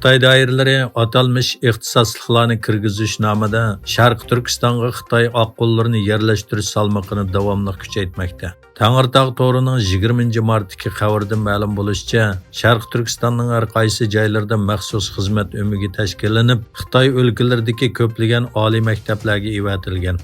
Xitoy doiralari atalmış ixtisosliklarni kirgizish nomida Sharq Turkistonga Xitoy oqqo'llarini yerlashtirish salmoqini davomli kuchaytmoqda. Tangirtog' to'rining 20-martdagi xabarida ma'lum bo'lishicha, Sharq Turkistonning har qaysi joylarida maxsus xizmat o'migi tashkillanib, Xitoy o'lkalaridagi ko'plagan oliy maktablarga evatilgan.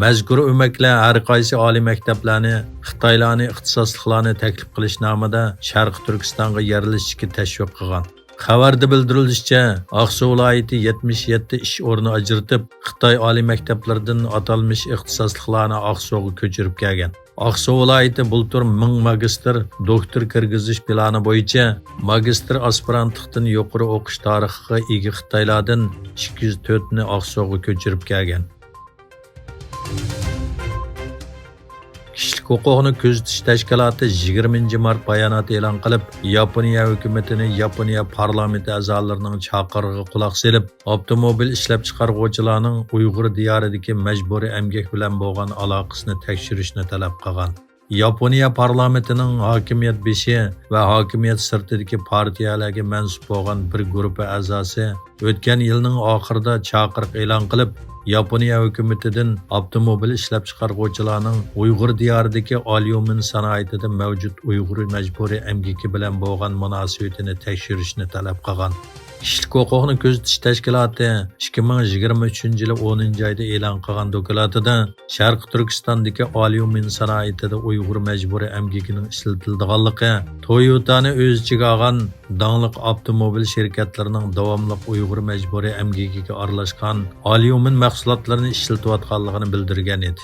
Mazkur o'maklar har qaysi oliy maktablarni Xitoylarni ixtisosliklarni taklif qilish nomida Sharq Turkistonga yerlashishga tashviq qilgan. Xabarda bildirilishicha, Aqsu viloyati 77 ish o'rni ajratib, Xitoy oliy maktablaridan atalmış ixtisosliklarni Aqsuga ko'chirib kelgan. Aqsu viloyati bultur 1000 magistr doktor kirgizish plani bo'yicha magistr aspirantlikdan yuqori o'qish tarixiga ega Xitoylardan 204 ni Aqsuga ko'chirib kelgan. Kishilik huquqni kuzatish tashkiloti 20-mart bayonot e'lon qilib, Yaponiya hukumatini Yaponiya parlamenti a'zolarining chaqirig'iga quloq solib, avtomobil ishlab chiqaruvchilarning Uyg'ur diyoridagi majburiy emgak bilan bo'lgan aloqasini tekshirishni talab qilgan. Yaponiya parlamentining hokimiyat beshi va hokimiyat sirtidagi partiyalarga mansub bo'lgan bir guruh a'zosi o'tgan yilning oxirida chaqiriq e'lon qilib, Yaponiya hukumatidan avtomobil ishlab chiqaruvchilarning Uyg'ur diyoridagi alyumin sanoatida mavjud Uyg'ur majburiy emgaki bilan bo'lgan munosabatini tekshirishni talab qilgan. Kishilik huquqni kuzatish tashkiloti 2023-yil 10-oyda e'lon qilgan dokladida Sharq Turkistondagi alyumin sanoatida Uyg'ur majburiy emgakining ishlatilganligi, Toyota'ni o'z ichiga olgan danglik avtomobil shirkatlarining davomli Uyg'ur majburiy emgakiga aralashgan alyumin mahsulotlarini ishlatayotganligini bildirgan edi.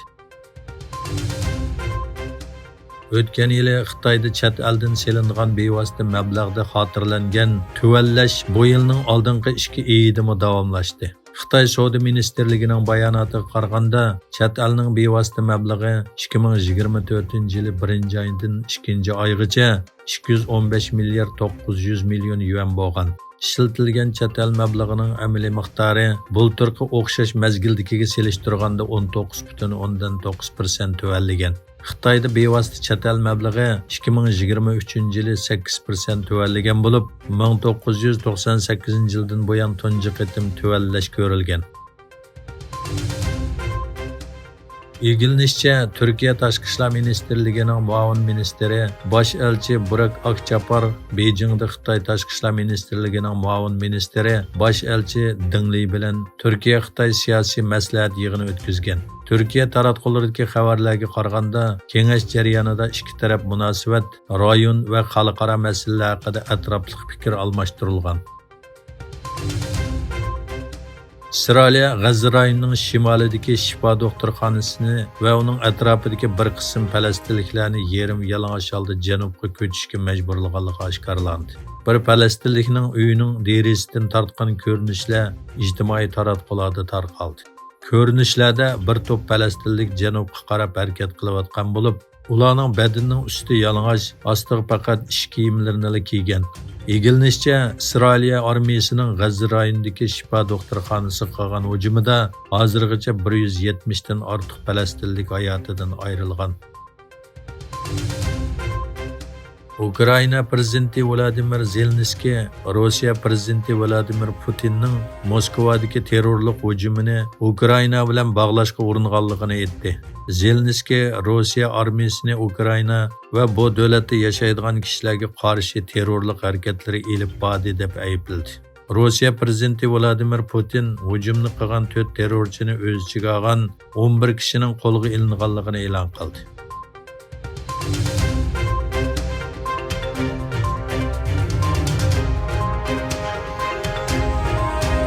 O'tgan yili Xitoyda chet eldan selingan bevosita mablag'da xotirlangan tuvallash bu yilning oldingi 2 oyida davomlashdi. Xitoy Savdo ministrligining bayonotiga qaraganda, chet elning bevosita mablag'i 2024-yil 1-oydan 2-oygacha 215 milliard 900 million yuan bo'lgan. İşletilgan chet el mablag'ining amaliy miqdori bulturqi o'xshash mazgildagiga selishtirganda 19,9% tuvalligan. Xitoyda bevosita chet el mablag'i 2023-yili 8% tuvalligan bo'lib, 1998-yildan buyon tunji qitim tuvallash ko'rilgan. İlgilishicha, Turkiya Tashqi ishlar ministrligining muavin ministri bosh elchi Burak Akchapar Beijingda Xitoy Tashqi ishlar ministrligining muavin ministri bosh elchi Dingli bilan Turkiya Xitoy siyosiy maslahat yig'ini o'tkazgan. Turkiya taratqullaridagi xabarlarga qaraganda, kengash jarayonida ikki taraf munosabat, rayon va xalqaro masalalar haqida atrofli fikr almashtirilgan. İsrailiya G'azza rayonining shimolidagi Shifa doktorxonasini va uning atrofidagi bir qism falastinliklarni yerim yalang'och holda janubga ko'chishga majburlaganligi oshkorlandi. Bir falastinlikning uyining derisidan tortgan ko'rinishlar ijtimoiy taratqularda tarqaldi. Ko'rinishlarda bir to'p falastinlik janubga qarab harakat qilayotgan bo'lib, ularning badanining usti yalang'och, ostiga faqat ish kiyimlarini kiygan. İlgilishicha, İsrailiya armiyasining G'azza rayonidagi Shifa doktorxonasiga qilgan hujumida hozirgacha 170 dan ortiq falastinlik hayotidan ayrilgan. Ukraina prezidenti Vladimir Zelenskiy Rossiya prezidenti Vladimir Putinning Moskvadagi terrorlik hujumini Ukraina bilan bog'lashga uringanligini aytdi. Zelenskiy Rossiya armiyasini Ukraina va bu davlatda yashaydigan kishilarga qarshi terrorlik harakatlari elib bordi deb aybladi. Rossiya prezidenti Vladimir Putin hujumni qilgan 4 terrorchini o'z ichiga olgan 11 kishining qo'lga ilinganligini e'lon qildi.